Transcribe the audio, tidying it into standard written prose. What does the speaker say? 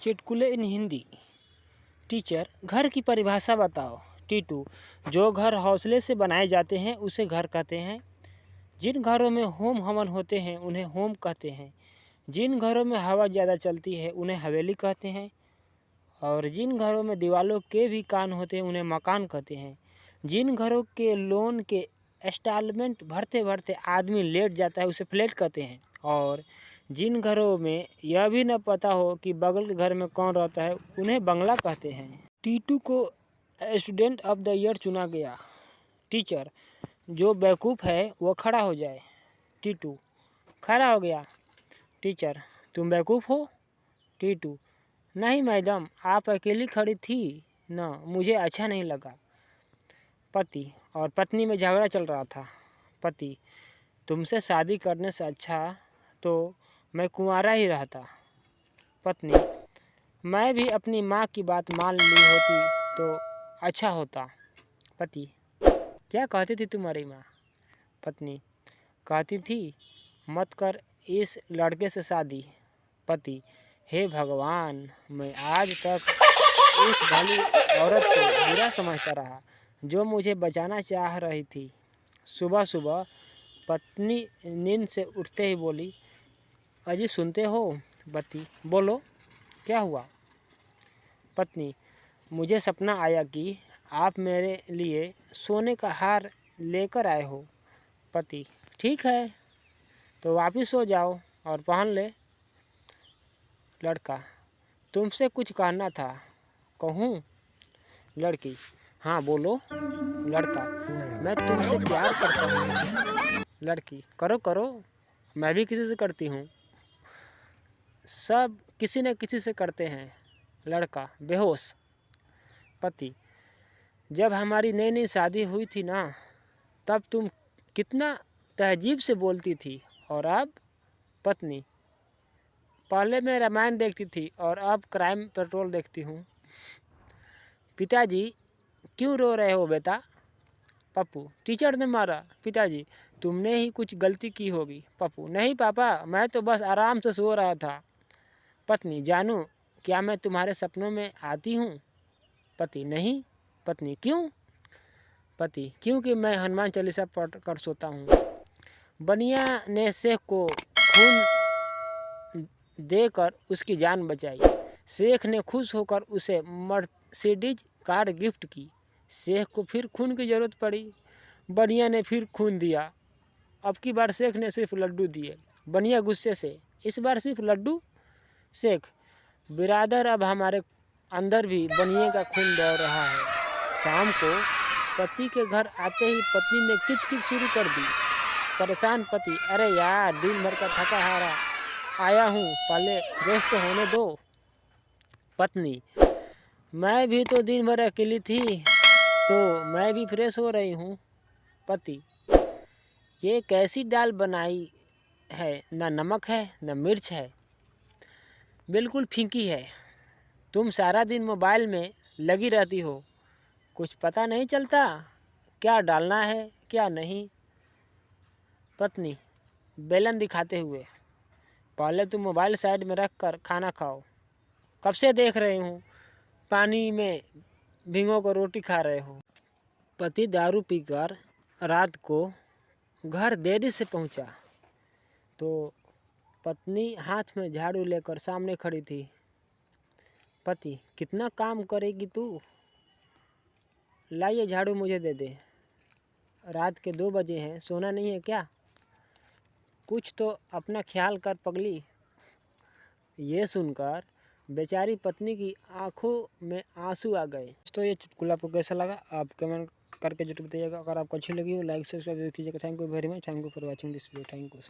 चुटकुले इन हिंदी। टीचर, घर की परिभाषा बताओ। टीटू, जो घर हौसले से बनाए जाते हैं उसे घर कहते हैं। जिन घरों में होम हवन होते हैं उन्हें होम कहते हैं। जिन घरों में हवा ज़्यादा चलती है उन्हें हवेली कहते हैं। और जिन घरों में दीवालों के भी कान होते हैं उन्हें मकान कहते हैं। जिन घरों के लोन के इंस्टॉलमेंट भरते भरते आदमी लेट जाता है उसे फ्लैट कहते हैं। और जिन घरों में यह भी न पता हो कि बगल के घर में कौन रहता है उन्हें बंगला कहते हैं। टीटू को स्टूडेंट ऑफ द ईयर चुना गया। टीचर, जो बेवकूफ़ है वो खड़ा हो जाए। टीटू खड़ा हो गया। टीचर, तुम बेवकूफ़ हो? टीटू, नहीं मैडम, आप अकेली खड़ी थी ना, मुझे अच्छा नहीं लगा। पति और पत्नी में झगड़ा चल रहा था। पति, तुमसे शादी करने से अच्छा तो मैं कुंवारा ही रहता। पत्नी, मैं भी अपनी माँ की बात मान ली होती तो अच्छा होता। पति, क्या कहती थी तुम्हारी माँ? पत्नी, कहती थी मत कर इस लड़के से शादी। पति, हे भगवान, मैं आज तक इस भली औरत को बुरा समझता रहा जो मुझे बचाना चाह रही थी। सुबह सुबह पत्नी नींद से उठते ही बोली, अजी सुनते हो? पति, बोलो, क्या हुआ? पत्नी, मुझे सपना आया कि आप मेरे लिए सोने का हार लेकर आए हो। पति, ठीक है तो वापिस सो जाओ और पहन ले। लड़का, तुमसे कुछ कहना था, कहूँ? लड़की, हाँ बोलो। लड़का, मैं तुमसे प्यार करता हूँ। लड़की, करो करो, मैं भी किसी से करती हूँ। सब किसी न किसी से करते हैं। लड़का बेहोश। पति, जब हमारी नई नई शादी हुई थी ना, तब तुम कितना तहजीब से बोलती थी और अब? पत्नी, पहले मैं रामायण देखती थी और अब क्राइम पेट्रोल देखती हूँ। पिताजी, क्यों रो रहे हो बेटा? पप्पू, टीचर ने मारा। पिताजी, तुमने ही कुछ गलती की होगी। पप्पू, नहीं पापा, मैं तो बस आराम से सो रहा था। पत्नी, जानू, क्या मैं तुम्हारे सपनों में आती हूँ? पति, नहीं। पत्नी, क्यों? पति, क्योंकि मैं हनुमान चालीसा पढ़ कर सोता हूँ। बनिया ने शेख को खून देकर उसकी जान बचाई। शेख ने खुश होकर उसे मर्सिडीज कार गिफ्ट की। शेख को फिर खून की ज़रूरत पड़ी। बनिया ने फिर खून दिया। अब की बार शेख ने सिर्फ लड्डू दिए। बनिया गुस्से से, इस बार सिर्फ लड्डू? शेख, बिरादर, अब हमारे अंदर भी बनिए का खून दौड़ रहा है। शाम को पति के घर आते ही पत्नी ने किचकिच शुरू कर दी। परेशान पति, अरे यार, दिन भर का थका हारा आया हूँ, पहले फ्रेश तो होने दो। पत्नी, मैं भी तो दिन भर अकेली थी तो मैं भी फ्रेश हो रही हूँ। पति, ये कैसी दाल बनाई है, ना नमक है ना मिर्च है, बिल्कुल फीकी है। तुम सारा दिन मोबाइल में लगी रहती हो, कुछ पता नहीं चलता क्या डालना है क्या नहीं। पत्नी बेलन दिखाते हुए, पहले तुम मोबाइल साइड में रख कर खाना खाओ। कब से देख रही हूँ पानी में भिगो कर रोटी खा रहे हो। पति दारू पीकर रात को घर देरी से पहुँचा तो पत्नी हाथ में झाड़ू लेकर सामने खड़ी थी। पति, कितना काम करेगी तू, लाइए झाड़ू मुझे दे दे। रात के 2 बजे हैं, सोना नहीं है क्या? कुछ तो अपना ख्याल कर पगली। ये सुनकर बेचारी पत्नी की आंखों में आंसू आ गए। तो ये चुटकुला आपको कैसा लगा आप कमेंट करके जरूर बताइएगा। अगर आपको अच्छी लगी हो लाइक सब्सक्राइब कीजिएगा। Thank you very much. Thank you for watching this video. Thank you.